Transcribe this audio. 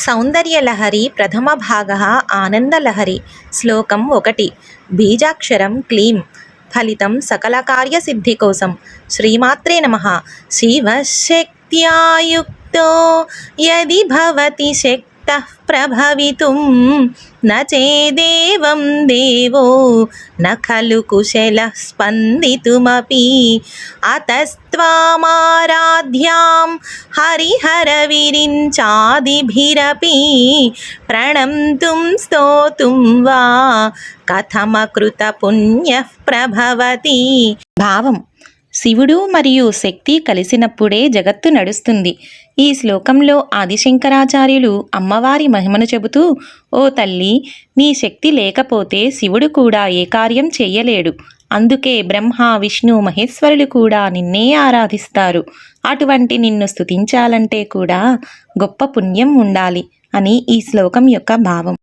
సౌందర్యలహరి ప్రథమ భాగः ఆనందలహరి. శ్లోకం 1. బీజాక్షరం క్లీం. ఫలితం సకలకార్యసిద్ధి కోసం. శ్రీమాత్రే నమః. శివశక్త్యా యుక్తో యది భవతి శక్తః ప్రభవితుం న చేదేవం దేవో న ఖలు కుశలః స్పందితుమపి అతస్త్వామారాధ్యాం హరిహరవిరించాదిభిరపి ప్రణంతుం స్తోతుం వా కథమకృత పుణ్యః ప్రభవతి. భావం: శివుడు మరియు శక్తి కలిసినప్పుడే జగత్తు నడుస్తుంది. ఈ శ్లోకంలో ఆదిశంకరాచార్యులు అమ్మవారి మహిమను చెబుతూ, ఓ తల్లి, నీ శక్తి లేకపోతే శివుడు కూడా ఏ కార్యం చెయ్యలేడు. అందుకే బ్రహ్మ, విష్ణు, మహేశ్వరులు కూడా నిన్నే ఆరాధిస్తారు. అటువంటి నిన్ను స్తుతించాలంటే కూడా గొప్ప పుణ్యం ఉండాలి అని ఈ శ్లోకం యొక్క భావం.